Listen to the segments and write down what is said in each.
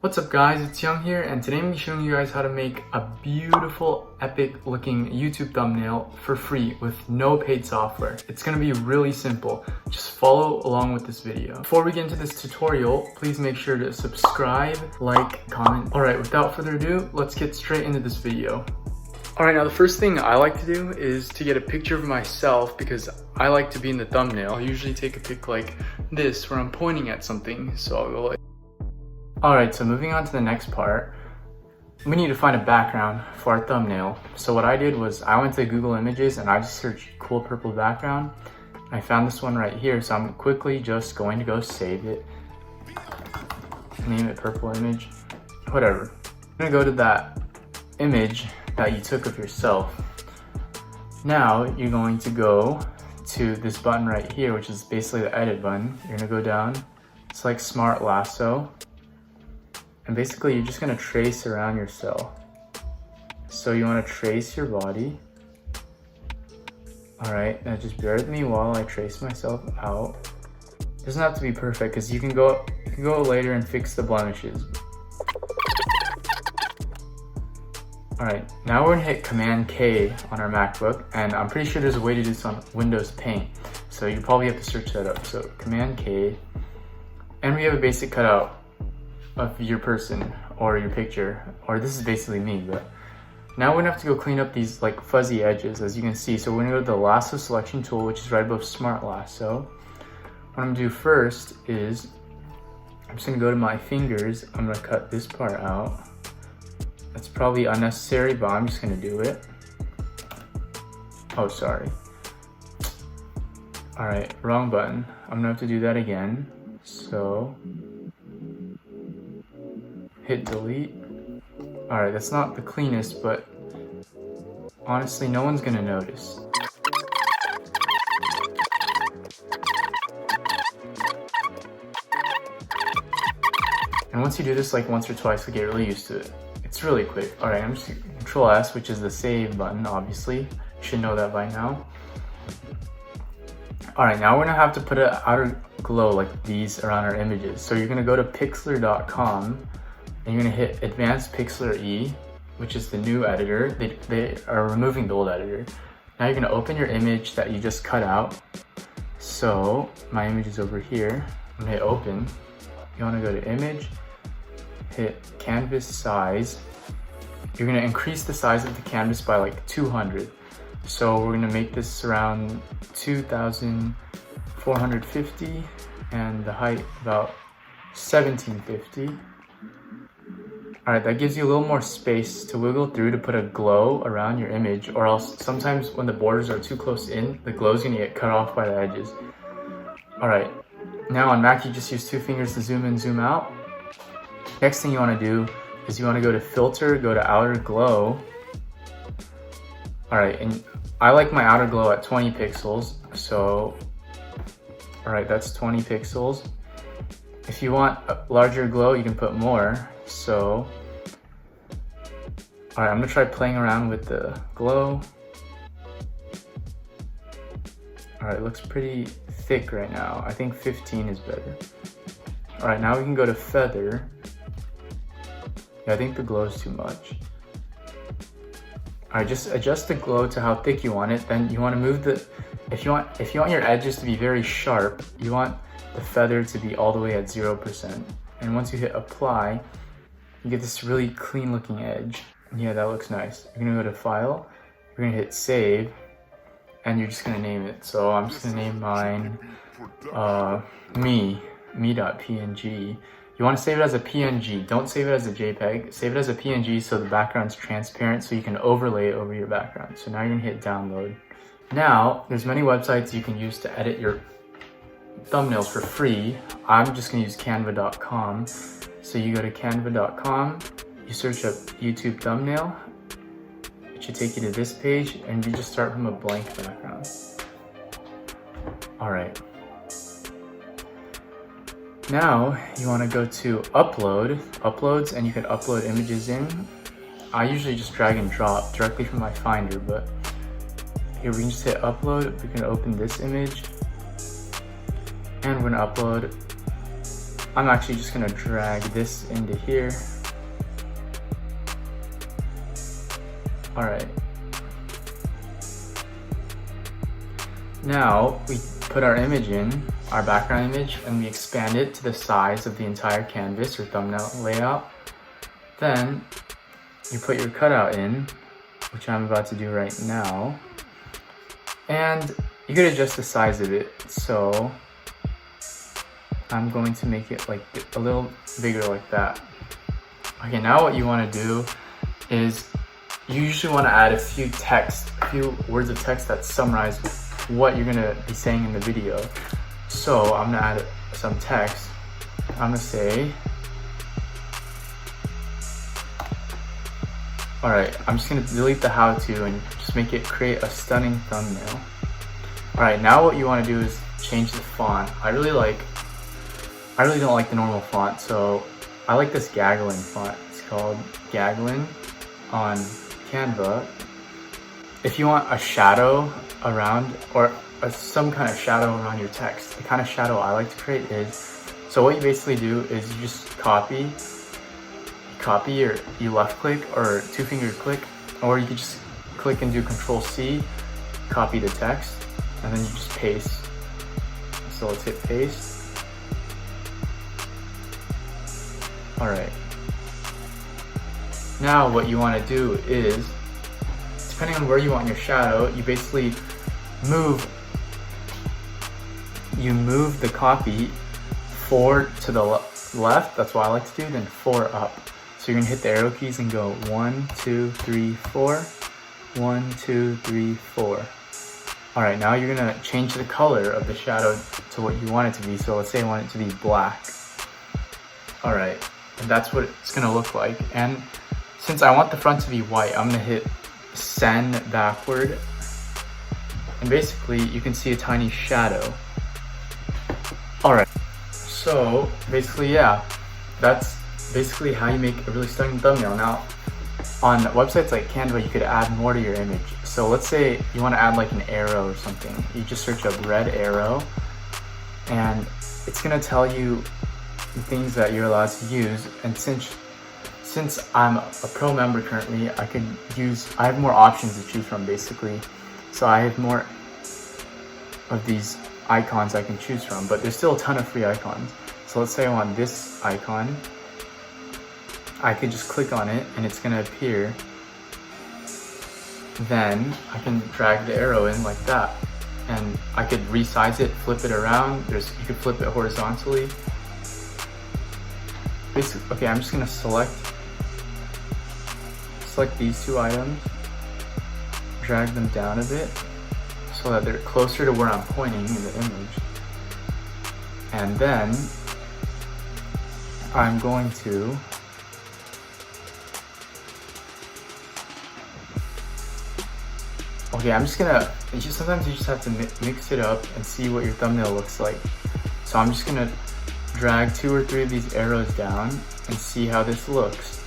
What's up guys, it's Young here, and today I'm going to be showing you guys how to make a beautiful, epic looking YouTube thumbnail for free with no paid software. It's going to be really simple. Just follow along with this video. Before we get into this tutorial, please make sure to subscribe, like, comment. Alright, without further ado, let's get straight into this video. Alright, now the first thing I like to do is to get a picture of myself because I like to be in the thumbnail. I'll usually take a pic like this where I'm pointing at something, so I'll go like. Alright, so moving on to the next part, we need to find a background for our thumbnail. So what I did was I went to Google Images and I just searched cool purple background. I found this one right here, so I'm quickly just going to go save it. Name it purple image, whatever. I'm gonna go to that image that you took of yourself. Now you're going to go to this button right here, which is basically the edit button. You're gonna go down, select Smart Lasso. And basically you're just gonna trace around yourself. So you wanna trace your body. All right, now just bear with me while I trace myself out. It doesn't have to be perfect because you can go later and fix the blemishes. All right, now we're gonna hit Command K on our MacBook, and I'm pretty sure there's a way to do this on Windows Paint. So you probably have to search that up. So Command K, and we have a basic cutout of your person or your picture, or this is basically me, but now we're gonna have to go clean up these like fuzzy edges, as you can see. So we're gonna go to the lasso selection tool, which is right above Smart Lasso. What I'm gonna do first is I'm just gonna go to my fingers. I'm gonna cut this part out. That's probably unnecessary, but I'm just gonna do it. Oh, sorry. All right, wrong button. I'm gonna have to do that again. So hit delete. All right, that's not the cleanest, but honestly, no one's gonna notice. And once you do this like once or twice, you get really used to it. It's really quick. All right, I'm just Control S, which is the save button, obviously. You should know that by now. All right, now we're gonna have to put an outer glow like these around our images. So you're gonna go to pixlr.com and you're gonna hit Advanced Pixlr E, which is the new editor. They are removing the old editor. Now you're gonna open your image that you just cut out. So my image is over here. I'm gonna hit open. You wanna go to image, hit canvas size. You're gonna increase the size of the canvas by like 200. So we're gonna make this around 2,450 and the height about 1,750. All right, that gives you a little more space to wiggle through to put a glow around your image, or else sometimes when the borders are too close in, the glow's gonna get cut off by the edges. All right, now on Mac, you just use two fingers to zoom in, zoom out. Next thing you wanna do is you wanna go to filter, go to outer glow. All right, and I like my outer glow at 20 pixels. So, all right, that's 20 pixels. If you want a larger glow, you can put more. So, all right, I'm gonna try playing around with the glow. All right, it looks pretty thick right now. I think 15 is better. All right, now we can go to feather. Yeah, I think the glow is too much. All right, just adjust the glow to how thick you want it. Then you want to move the, if you want your edges to be very sharp, you want the feather to be all the way at 0%. And once you hit apply, you get this really clean looking edge. Yeah, that looks nice. You're gonna go to file, you're gonna hit save, and you're just gonna name it. So I'm just gonna name mine me.png. You wanna save it as a PNG. Don't save it as a JPEG. Save it as a PNG so the background's transparent so you can overlay it over your background. So now you're gonna hit download. Now, there's many websites you can use to edit your thumbnails for free. I'm just gonna use canva.com. So you go to canva.com, you search up YouTube thumbnail, it should take you to this page, and you just start from a blank background. All right. Now you wanna go to uploads, and you can upload images in. I usually just drag and drop directly from my Finder, but here we can just hit upload. We can open this image, and we're gonna upload I'm actually just gonna drag this into here. All right. Now we put our image in, our background image, and we expand it to the size of the entire canvas or thumbnail layout. Then you put your cutout in, which I'm about to do right now. And you could adjust the size of it. So I'm going to make it like a little bigger like that. Okay, now what you want to do is you usually want to add a few words of text that summarize what you're gonna be saying in the video. So I'm gonna add some text. I'm gonna say, all right, I'm just gonna delete the how-to and just make it create a stunning thumbnail. All right, now what you want to do is change the font. I really don't like the normal font, so I like this Gagglin font. It's called Gagglin on Canva. If you want a shadow around, or some kind of shadow around your text, the kind of shadow I like to create is, so what you basically do is you just copy, or you left click or 2-finger click, or you can just click and do Control-C, copy the text, and then you just paste. So let's hit paste. All right. Now what you want to do is, depending on where you want your shadow, you basically move the copy 4 to the left, that's what I like to do, then 4 up. So you're gonna hit the arrow keys and go 1, 2, 3, 4, 1, 2, 3, 4. All right, now you're gonna change the color of the shadow to what you want it to be. So let's say I want it to be black. All right, and that's what it's gonna look like. And since I want the front to be white, I'm gonna hit send backward. And basically you can see a tiny shadow. All right, so basically, yeah, that's basically how you make a really stunning thumbnail. Now, on websites like Canva, you could add more to your image. So let's say you want to add like an arrow or something. You just search up red arrow, and it's gonna tell you the things that you're allowed to use. And since I'm a pro member currently, I have more options to choose from basically. So I have more of these icons I can choose from, but there's still a ton of free icons. So let's say I want this icon. I could just click on it and it's gonna appear. Then I can drag the arrow in like that. And I could resize it, flip it around. You could flip it horizontally. Basically, okay, I'm just gonna select these 2 items, drag them down a bit so that they're closer to where I'm pointing in the image. And then I'm going to sometimes you just have to mix it up and see what your thumbnail looks like. So I'm just gonna drag 2 or 3 of these arrows down and see how this looks.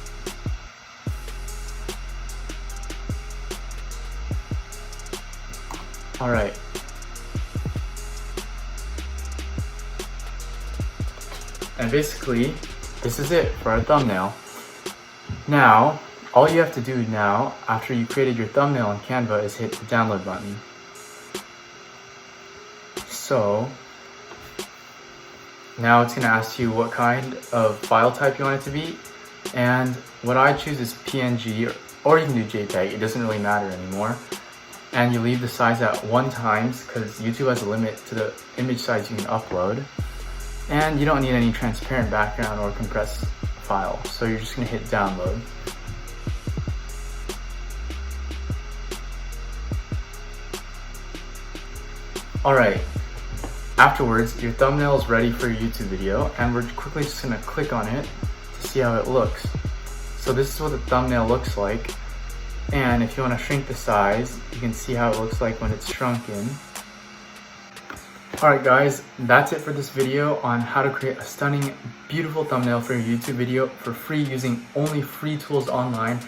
All right. And basically, this is it for our thumbnail. Now, all you have to do now, after you created your thumbnail in Canva, is hit the download button. So, now it's gonna ask you what kind of file type you want it to be. And what I choose is PNG, or you can do JPEG, it doesn't really matter anymore. And you leave the size at 1x because YouTube has a limit to the image size you can upload. And you don't need any transparent background or compressed file. So you're just gonna hit download. All right, afterwards, your thumbnail is ready for your YouTube video, and we're quickly just gonna click on it to see how it looks. So this is what the thumbnail looks like. And if you want to shrink the size, you can see how it looks like when it's shrunken. Alright guys, that's it for this video on how to create a stunning, beautiful thumbnail for your YouTube video for free using only free tools online.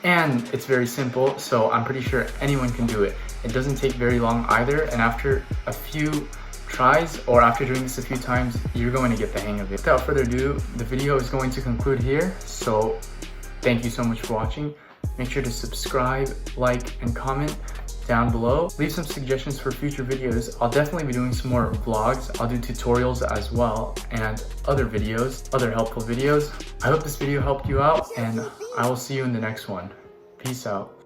And it's very simple, so I'm pretty sure anyone can do it. It doesn't take very long either, and after a few tries or after doing this a few times, you're going to get the hang of it. Without further ado, the video is going to conclude here. So thank you so much for watching. Make sure to subscribe, like, and comment down below. Leave some suggestions for future videos. I'll definitely be doing some more vlogs. I'll do tutorials as well and other videos, other helpful videos. I hope this video helped you out, and I will see you in the next one. Peace out.